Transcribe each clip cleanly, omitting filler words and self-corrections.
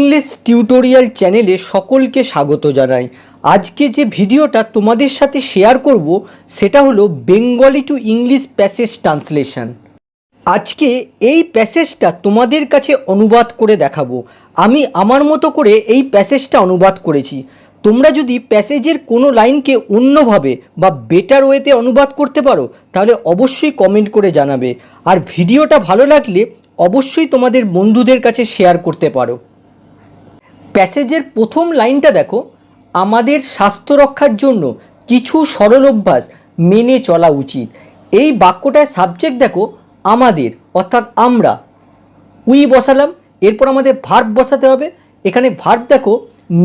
English tutorial চ্যানেলে সকলকে স্বাগত জানাই। আজকে যে ভিডিওটা তোমাদের সাথে শেয়ার করব সেটা হলো Bengali to English passage translation. আজকে এই প্যাসেজটা তোমাদের কাছে অনুবাদ করে দেখাবো। আমি আমার মতো করে এই প্যাসেজটা অনুবাদ করেছি। তোমরা যদি প্যাসেজের কোনো লাইনকে অন্যভাবে বা বেটার ওয়েতে অনুবাদ করতে পারো তাহলে অবশ্যই কমেন্ট করে জানাবে। আর ভিডিওটা ভালো লাগলে অবশ্যই তোমাদের বন্ধুদের কাছে শেয়ার করতে পারো। প্যাসেজের প্রথম লাইনটা দেখো, আমাদের স্বাস্থ্য রক্ষার জন্য কিছু সরল অভ্যাস মেনে চলা উচিত। এই বাক্যটার সাবজেক্ট দেখো আমাদের, অর্থাৎ আমরা। উই বসালাম, এরপর আমাদের ভার্ব বসাতে হবে। এখানে ভার্ব দেখো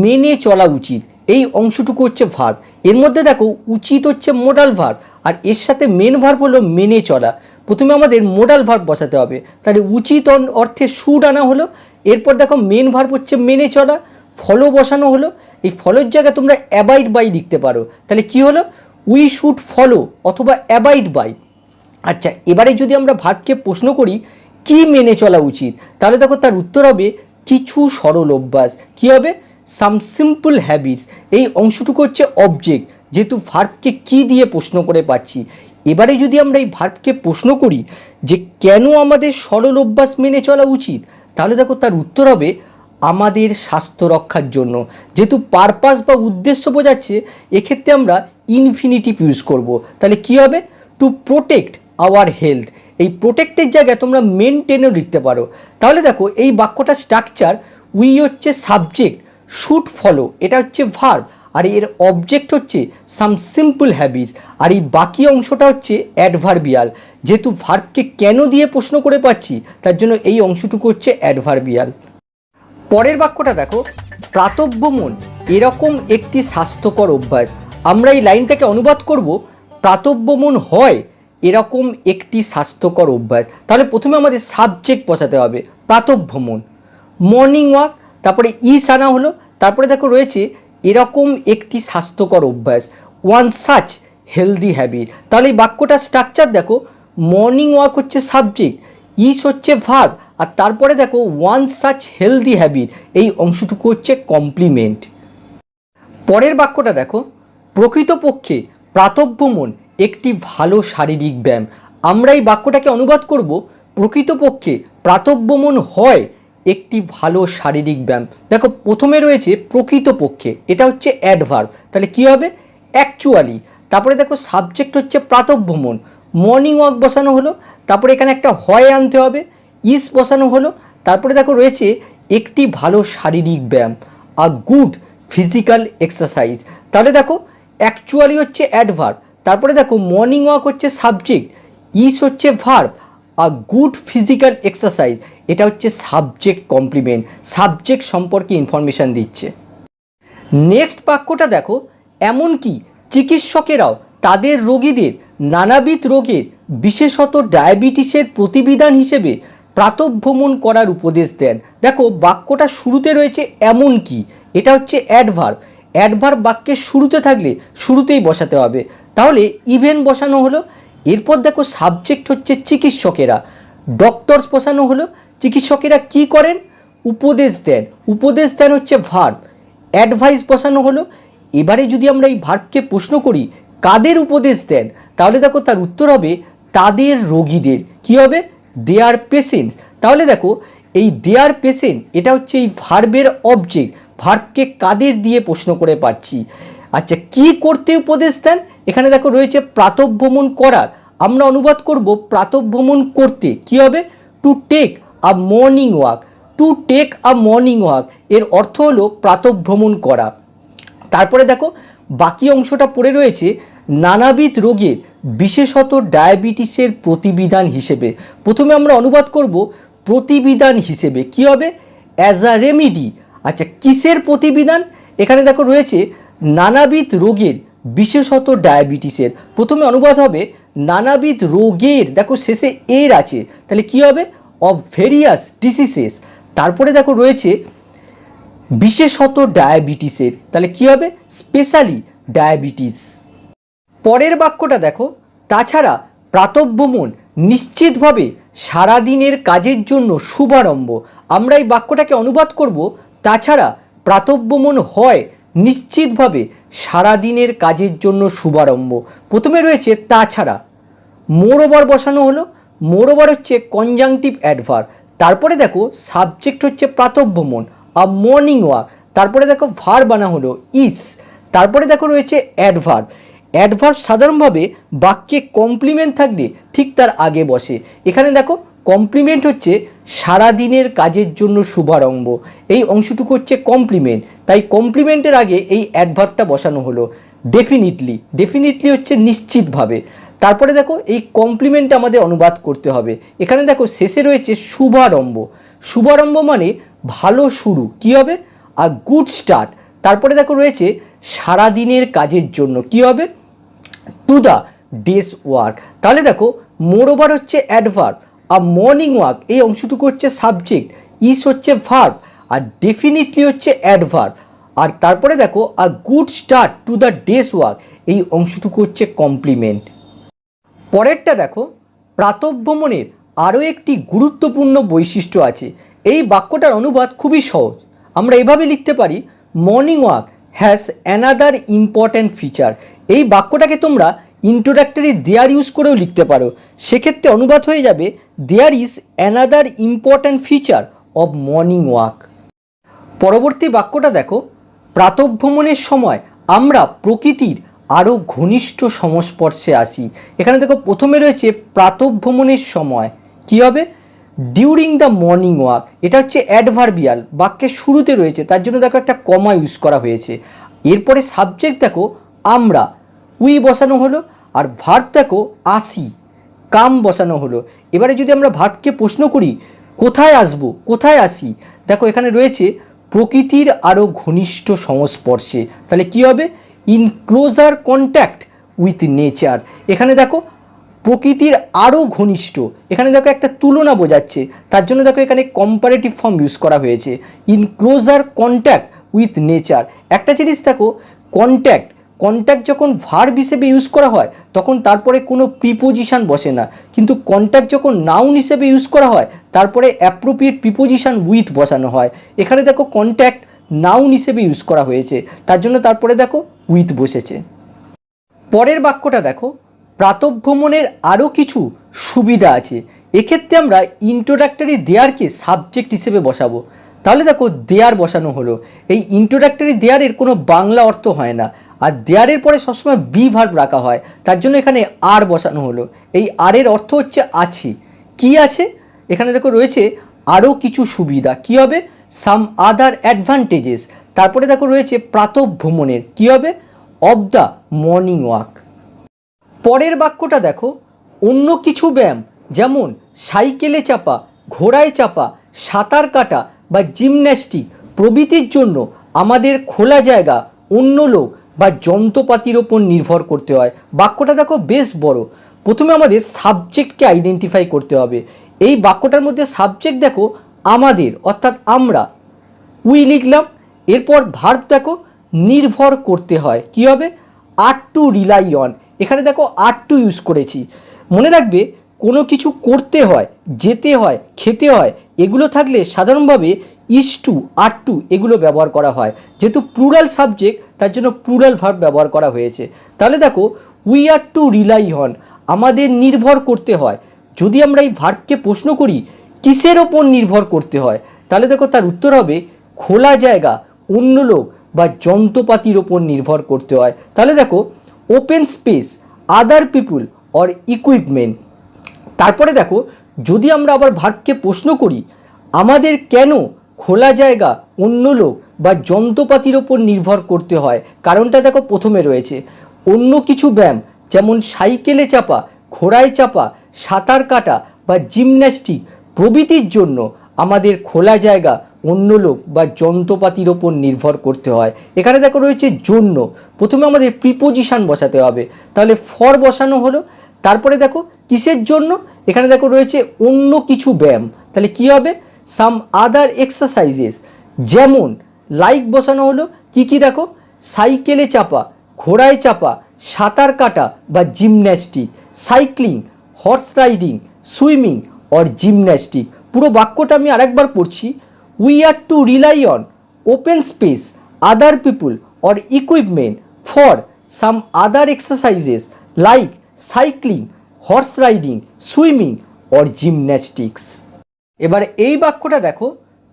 মেনে চলা উচিত, এই অংশটুকু হচ্ছে ভার্ব। এর মধ্যে দেখো উচিত হচ্ছে মোডাল ভার্ব, আর এর সাথে মেন ভার্ব হলো মেনে চলা। প্রথমে আমাদের মোডাল ভার্ব বসাতে হবে, তাহলে উচিত অর্থে শুড আনা হলো। এরপর দেখো মেন ভার্ব হচ্ছে মেনে চলা, ফলো বসানো হলো। এই ফলোর জায়গায় তোমরা অ্যাবাইড বাই লিখতে পারো, তাহলে কি হলো উই শুড ফলো অথবা অ্যাবাইড বাই। আচ্ছা, এবারে যদি আমরা ভার্বকে প্রশ্ন করি কি মেনে চলা উচিত, তাহলে দেখো তার উত্তর হবে কিছু সরল অভ্যাস। কি হবে? সাম সিম্পল হ্যাবিটস। এই অংশটুকু হচ্ছে অবজেক্ট, যেহেতু ভার্বকে কি দিয়ে প্রশ্ন করে পাচ্ছি। এবারে যদি আমরা এই ভার্বকে প্রশ্ন করি যে কেন আমাদের সরল অভ্যাস মেনে চলা উচিত, তাহলে দেখো তার উত্তর হবে আমাদের স্বাস্থ্য রক্ষার জন্য। যেহেতু পারপাস বা উদ্দেশ্য বোঝাচ্ছে, এক্ষেত্রে আমরা ইনফিনিটিভ ইউজ করব। তাহলে কি হবে? To protect our health. এই প্রোটেক্টের জায়গায় তোমরা মেনটেনও লিখতে পারো। তাহলে দেখো এই বাক্যটার স্ট্রাকচার, উই হচ্ছে সাবজেক্ট, শুড ফলো এটা হচ্ছে ভার্ব, আর এর অবজেক্ট হচ্ছে সাম সিম্পল হ্যাবিটস, আর এই বাকি অংশটা হচ্ছে অ্যাডভার্বিয়াল। যেহেতু ভার্বকে কেন দিয়ে প্রশ্ন করে পাচ্ছি, তার জন্য এই অংশটুকু হচ্ছে অ্যাডভার্বিয়াল। পরের বাক্যটা দেখো, প্রাতঃভ্রমণ এরকম একটি স্বাস্থ্যকর অভ্যাস। আমরা এই লাইনটাকে অনুবাদ করব প্রাতঃভ্রমণ হয় এরকম একটি স্বাস্থ্যকর অভ্যাস। তাহলে প্রথমে আমাদের সাবজেক্ট বসাতে হবে প্রাতঃভ্রমণ, মর্নিং ওয়াক, তারপরে ইস আনা হলো। তারপরে দেখো রয়েছে এরকম একটি স্বাস্থ্যকর অভ্যাস, ওয়ান সাচ হেলদি হ্যাবিট। তাহলে এই বাক্যটার স্ট্রাকচার দেখো, মর্নিং ওয়াক হচ্ছে সাবজেক্ট, ইস হচ্ছে ভার্ব, আর তারপরে দেখো ওয়ান সাচ হেলদি হ্যাবিট, এই অংশটুকু হচ্ছে কমপ্লিমেন্ট। পরের বাক্যটা দেখো, প্রকৃতপক্ষে প্রাতঃভ্রমণ একটি ভালো শারীরিক ব্যায়াম। আমরা এই বাক্যটাকে অনুবাদ করব প্রকৃতপক্ষে প্রাতঃভ্রমণ হয় একটি ভালো শারীরিক ব্যায়াম। দেখো প্রথমে রয়েছে প্রকৃতপক্ষে, এটা হচ্ছে অ্যাডভার্ব, তাহলে কি হবে? অ্যাকচুয়ালি। তারপরে দেখো সাবজেক্ট হচ্ছে প্রাতঃভ্রমণ, মর্নিং ওয়াক বসানো হলো। তারপরে এখানে একটা হয় আনতে হবে, ইস বসানো হলো। তারপরে দেখো রয়েছে একটি ভালো শারীরিক ব্যায়াম, আ গুড ফিজিক্যাল এক্সারসাইজ। তাহলে দেখো অ্যাকচুয়ালি হচ্ছে অ্যাডভার্ব, তারপরে দেখো মর্নিং ওয়াক হচ্ছে সাবজেক্ট, ইস হচ্ছে verb, a good physical exercise এটা হচ্ছে সাবজেক্ট কমপ্লিমেন্ট, সাবজেক্ট সম্পর্কে ইনফরমেশান দিচ্ছে। নেক্সট বাক্যটা দেখো, এমনকি চিকিৎসকেরাও তাদের রোগীদের নানাবিধ রোগের বিশেষত ডায়াবেটিসের প্রতিবিধান হিসেবে প্রাতঃভ্রমণ করার উপদেশ দেন। দেখো বাক্যটা শুরুতে রয়েছে এমনকি, এটা হচ্ছে অ্যাডভার্ব। অ্যাডভার্ব বাক্যের শুরুতে থাকলে শুরুতেই বসাতে হবে, তাহলে ইভেন বসানো হলো। এরপর দেখো সাবজেক্ট হচ্ছে চিকিৎসকেরা, ডক্টরস বসানো হলো। চিকিৎসকেরা কি করেন? উপদেশ দেন, উপদেশ দেন হচ্ছে ভার্ব, অ্যাডভাইস বসানো হলো। এবারে যদি আমরা এই ভার্বকে প্রশ্ন করি কাদের উপদেশ দেন, তাহলে দেখো তার উত্তর হবে তাদের রোগীদের। কি হবে? দেয়ার পেশেন্টস। তাহলে দেখো এই দেয়ার পেশেন্ট এটা হচ্ছে এই ভার্বের অবজেক্ট, ভার্বকে কাদের দিয়ে প্রশ্ন করে পাচ্ছি। আচ্ছা, কি করতে উপদেশ দেন? এখানে দেখো রয়েছে প্রাতঃভ্রমণ করার, আমরা অনুবাদ করব প্রাতঃভ্রমণ করতে। কি হবে? To take a morning walk. To take a morning walk এর অর্থ হলো প্রাতঃভ্রমণ করা। তারপরে দেখো বাকি অংশটা পড়ে রয়েছে নানাবিধ রোগের বিশেষত ডায়াবেটিসের প্রতিবিধান হিসেবে। প্রথমে আমরা অনুবাদ করব প্রতিবিধান হিসেবে। কি হবে? As a remedy. আচ্ছা, কিসের প্রতিবিধান? এখানে দেখো রয়েছে নানাবিধ রোগের বিশেষত ডায়াবেটিসের। প্রথমে অনুবাদ হবে নানাবিধ রোগের, দেখো শেষে এর আছে, তাহলে কি হবে? Of various diseases. তারপরে দেখো রয়েছে বিশেষত ডায়াবেটিসের, তাহলে কি হবে? Specially diabetes. পরের বাক্যটা দেখো, তাছাড়া প্রাতঃভ্রমণ নিশ্চিতভাবে সারাদিনের কাজের জন্য শুভারম্ভ। আমরা এই বাক্যটাকে অনুবাদ করব তাছাড়া প্রাতঃভ্রমণ হয় নিশ্চিতভাবে সারাদিনের কাজের জন্য শুভারম্ভ। প্রথমে রয়েছে তাছাড়া, মোরওভার বসানো হলো, মোরওভার হচ্ছে কনজাংটিভ অ্যাডভার্ব। তারপরে দেখো সাবজেক্ট হচ্ছে প্রাতঃভ্রমণ আর মর্নিং ওয়াক। তারপরে দেখো ভার্ব আনা হলো ইস। তারপরে দেখো রয়েছে অ্যাডভার্ব। অ্যাডভার্ব সাধারণভাবে বাক্যে কমপ্লিমেন্ট থাকলে ঠিক তার আগে বসে। এখানে দেখো কমপ্লিমেন্ট হচ্ছে সারাদিনের কাজের জন্য শুভারম্ভ, এই অংশটুকু হচ্ছে কমপ্লিমেন্ট, তাই কমপ্লিমেন্টের আগে এই অ্যাডভার্বটা বসানো হলো। ডেফিনিটলি, ডেফিনিটলি হচ্ছে নিশ্চিতভাবে। তারপরে দেখো এই কমপ্লিমেন্ট আমাদের অনুবাদ করতে হবে। এখানে দেখো শেষে রয়েছে শুভারম্ভ। শুভারম্ভ মানে ভালো শুরু, কি হবে? আর গুড স্টার্ট। তারপরে দেখো রয়েছে সারাদিনের কাজের জন্য, কি হবে? To the day's work. তাহলে দেখো মোরওভার হচ্ছে অ্যাডভার্ব আর মর্নিং ওয়াক এই অংশটুকু হচ্ছে সাবজেক্ট, ইস হচ্ছে ভার্ব আর ডেফিনিটলি হচ্ছে অ্যাডভার্ব। আর তারপরে দেখো a good start to the day's work এই অংশটুকু হচ্ছে কমপ্লিমেন্ট। পরেরটা দেখো, প্রাতঃভ্রমণের আরও একটি গুরুত্বপূর্ণ বৈশিষ্ট্য আছে। এই বাক্যটার অনুবাদ খুবই সহজ, আমরা এভাবে লিখতে পারি, morning walk has another important feature. এই বাক্যটাকে তোমরা ইন্ট্রোডাক্টরি দেয়ার ইউজ করেও লিখতে পারো, সেক্ষেত্রে অনুবাদ হয়ে যাবে there is another important feature of morning walk. পরবর্তী বাক্যটা দেখো, প্রাতঃভ্রমণের সময় আমরা প্রকৃতির আরও ঘনিষ্ঠ সংস্পর্শে আসি। এখানে দেখো প্রথমে রয়েছে প্রাতঃভ্রমণের সময়, কি হবে? During the morning walk. এটা হচ্ছে অ্যাডভার্বিয়াল, বাক্যের শুরুতে রয়েছে, তার জন্য দেখো একটা কমা ইউজ করা হয়েছে। এরপরে সাবজেক্ট দেখো আমরা, উই বসানো হলো, আর ভার্ব দেখো আসি, কাম বসানো হলো। এবারে যদি আমরা ভার্বকে প্রশ্ন করি কোথায় আসবো, কোথায় আসি, দেখো এখানে রয়েছে প্রকৃতির আরও ঘনিষ্ঠ সংস্পর্শে, তাহলে কি হবে? In closer contact with nature. এখানে দেখো প্রকৃতির আরও ঘনিষ্ঠ, এখানে দেখো একটা তুলনা বোঝাচ্ছে, তার জন্য দেখো এখানে কম্পারেটিভ ফর্ম ইউজ করা হয়েছে, in closer contact with nature. একটা জিনিস দেখো, কন্ট্যাক্ট, কন্ট্যাক্ট যখন ভার্ব হিসেবে ইউজ করা হয় তখন তারপরে কোনো প্রিপোজিশন বসে না, কিন্তু কন্ট্যাক্ট যখন নাউন হিসেবে ইউজ করা হয় তারপরে অ্যাপ্রোপ্রিয়েট প্রিপোজিশন উইথ বসানো হয়। এখানে দেখো কন্ট্যাক্ট নাউন হিসেবে ইউজ করা হয়েছে, তার জন্য তারপরে দেখো উইথ বসেছে। পরের বাক্যটা দেখো, প্রাতঃভ্রমণের আরও কিছু সুবিধা আছে। এক্ষেত্রে আমরা ইন্ট্রোডাক্টরি দেয়ারকে সাবজেক্ট হিসেবে বসাবো। তাহলে দেখো দেয়ার বসানো হলো, এই ইন্ট্রোডাক্টরি দেয়ারের কোনো বাংলা অর্থ হয় না, আর দেয়ারের পরে সবসময় বি ভার্ব রাখা হয়, তার জন্য এখানে আর বসানো হলো। এই আর এর অর্থ হচ্ছে আছে, কি আছে? এখানে দেখো রয়েছে আরও কিছু সুবিধা, কি হবে? সাম আদার অ্যাডভান্টেজেস। তারপরে দেখো রয়েছে প্রাতঃভ্রমণের, কি হবে? Of the morning walk. পরের বাক্যটা দেখো, অন্য কিছু ব্যায়াম যেমন সাইকেলে চাপা, ঘোড়ায় চাপা, সাঁতার কাটা বা জিমন্যাস্টিক প্রভৃতির জন্য আমাদের খোলা জায়গা, অন্য লোক বা যন্ত্রপাতির ওপর নির্ভর করতে হয়। বাক্যটা দেখো বেশ বড়। প্রথমে আমাদের সাবজেক্টকে আইডেন্টিফাই করতে হবে। এই বাক্যটার মধ্যে সাবজেক্ট দেখো আমাদের, অর্থাৎ আমরা, উই লিখলাম। এরপর ভার্ব দেখো নির্ভর করতে হয়, কি হবে? আর টু রিলাই অন। এখানে দেখো আর টু ইউজ করেছি। মনে রাখবে কোনো কিছু করতে হয়, যেতে হয়, খেতে হয়, এগুলো থাকলে সাধারণভাবে ইজ টু, আর টু এগুলো ব্যবহার করা হয়। যেহেতু প্লুরাল সাবজেক্ট তার জন্য প্লুরাল ভার্ব ব্যবহার করা হয়েছে। তাহলে দেখো we are two rely on, আমাদের নির্ভর করতে হয়। যদি আমরা এই ভার্বকে প্রশ্ন করি কিসের ওপর নির্ভর করতে হয়, তাহলে দেখো তার উত্তর হবে খোলা জায়গা, অন্য লোক বা যন্ত্রপাতির ওপর নির্ভর করতে হয়। তাহলে দেখো open space, other people or equipment. তারপরে দেখো যদি আমরা আবার ভার্বকে প্রশ্ন করি আমাদের কেন খোলা জায়গা, অন্য লোক বা যন্ত্রপাতির ওপর নির্ভর করতে হয়, কারণটা দেখো প্রথমে রয়েছে অন্য কিছু ব্যায়াম যেমন সাইকেলে চাপা, ঘোড়ায় চাপা, সাঁতার কাটা বা জিমন্যাস্টিক প্রভৃতির জন্য আমাদের খোলা জায়গা, অন্য লোক বা যন্ত্রপাতির ওপর নির্ভর করতে হয়। এখানে দেখো রয়েছে জন্য, প্রথমে আমাদের প্রিপোজিশন বসাতে হবে, তাহলে ফর বসানো হলো। তারপরে দেখো কিসের জন্য, এখানে দেখো রয়েছে অন্য কিছু ব্যায়াম, তাহলে কি হবে? সাম আদার এক্সারসাইজেস, যেমন লাইক বসানো হলো। কি কি দেখো, সাইকেলে চাপা, ঘোড়ায় চাপা, সাঁতার কাটা বা gymnastic, cycling, horse riding, swimming or gymnastic. পুরো বাক্যটা আমি আরেকবার পড়ছি। We are two rely on open space, other people or equipment for some other exercises like cycling, horse riding, swimming or gymnastics. এবার এই বাক্যটা দেখো,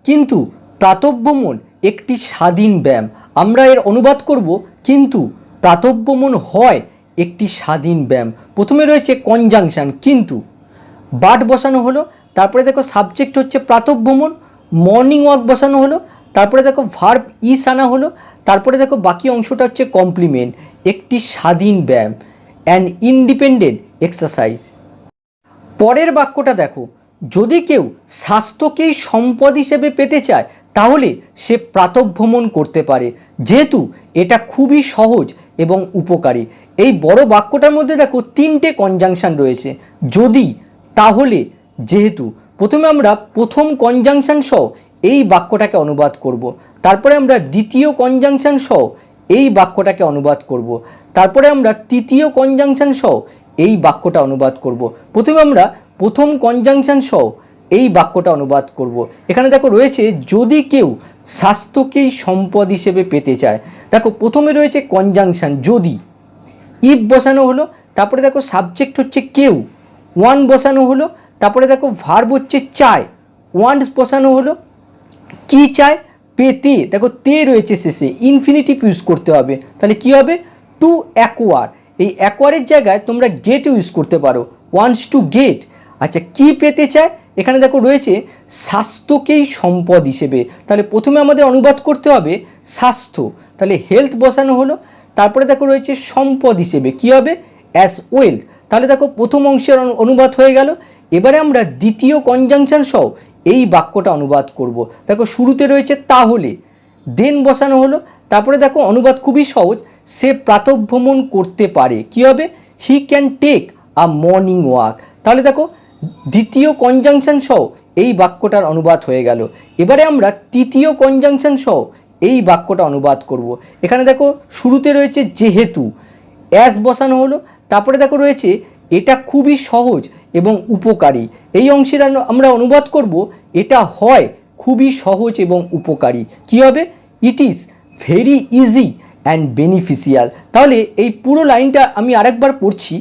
কিন্তু প্রাতঃভ্রমণ একটি স্বাধীন ব্যায়াম। আমরা এর অনুবাদ করব কিন্তু প্রাতঃভ্রমণ হয় একটি স্বাধীন ব্যায়াম। প্রথমে রয়েছে কনজাংশন কিন্তু, বাট বসানো হলো, তারপরে দেখো সাবজেক্ট হচ্ছে প্রাতঃভ্রমণ, মর্নিং ওয়াক বসানো হলো, তারপরে দেখো ভার্ব ইস আনা হলো, তারপরে দেখো বাকি অংশটা হচ্ছে কমপ্লিমেন্ট, একটি স্বাধীন ব্যায়াম, অ্যান ইন্ডিপেন্ডেন্ট এক্সারসাইজ। পরের বাক্যটা দেখো, যদি কেউ স্বাস্থ্যকেই সম্পদ হিসেবে পেতে চায় তাহলে সে প্রাতঃভ্রমণ করতে পারে, যেহেতু এটা খুবই সহজ এবং উপকারী। এই বড় বাক্যটার মধ্যে দেখো তিনটে কনজাংশন রয়েছে, যদি, তাহলে, যেহেতু। প্রথমে আমরা প্রথম কনজাংশন সহ এই বাক্যটাকে অনুবাদ করব, তারপরে আমরা দ্বিতীয় কনজাংশন সহ এই বাক্যটাকে অনুবাদ করব, তারপরে আমরা তৃতীয় কনজাংশন সহ এই বাক্যটা অনুবাদ করব। প্রথমে আমরা প্রথম কনজাংশন সহ এই বাক্যটা অনুবাদ করব। এখানে দেখো রয়েছে যদি কেউ স্বাস্থ্যকেই সম্পদ হিসেবে পেতে চায়। দেখো প্রথমে রয়েছে কনজাংশন যদি, ইফ বসানো হলো, তারপরে দেখো সাবজেক্ট হচ্ছে কেউ, ওয়ান বসানো হলো, তারপরে দেখো ভার্ব হচ্ছে চায়, ওয়ান্টস বসানো হলো, কি চায়, পেতে, দেখো তে রয়েছে শেষে, ইনফিনিটিভ ইউজ করতে হবে, তাহলে কি হবে, টু অ্যাকোয়ার। এই অ্যাকোয়ারের জায়গায় তোমরা গেট ইউজ করতে পারো, ওয়ান্টস টু গেট। আচ্ছা, কি পেতে চায়, এখানে দেখো রয়েছে স্বাস্থ্যকেই সম্পদ হিসেবে, তাহলে প্রথমে আমাদের অনুবাদ করতে হবে স্বাস্থ্য, তাহলে হেলথ বসানো হলো, তারপরে দেখো রয়েছে সম্পদ হিসেবে, কি হবে, অ্যাজ ওয়েলথ। তাহলে দেখো প্রথম অংশের অনুবাদ হয়ে গেল। এবারে আমরা দ্বিতীয় কনজাংশন সহ এই বাক্যটা অনুবাদ করব। দেখো শুরুতে রয়েছে তাহলে, দেন বসানো হলো, তারপরে দেখো অনুবাদ খুবই সহজ, সে প্রাতঃভ্রমণ করতে পারে, কি হবে, he can take a morning walk. তাহলে দেখো দ্বিতীয় কনজাংশন সহ এই বাক্যটার অনুবাদ হয়ে গেল। এবারে আমরা তৃতীয় কনজাংশন সহ এই বাক্যটা অনুবাদ করব। এখানে দেখো শুরুতে রয়েছে যেহেতু, অ্যাজ বসানো হলো, তারপরে দেখো রয়েছে এটা খুবই সহজ এবং উপকারী। এই অংশের আমরা অনুবাদ করব এটা হয় খুবই সহজ এবং উপকারী, কি হবে, it is very easy and beneficial. তাহলে এই পুরো লাইনটা আমি আরেকবার পড়ছি,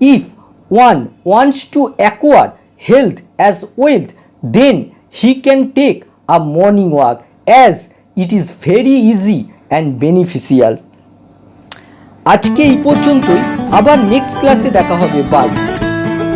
if one wants to acquire health as wealth, then he can take a morning walk as it is very easy and beneficial. আজকে এই পর্যন্তই, আবার নেক্সট ক্লাসে দেখা হবে, বাই।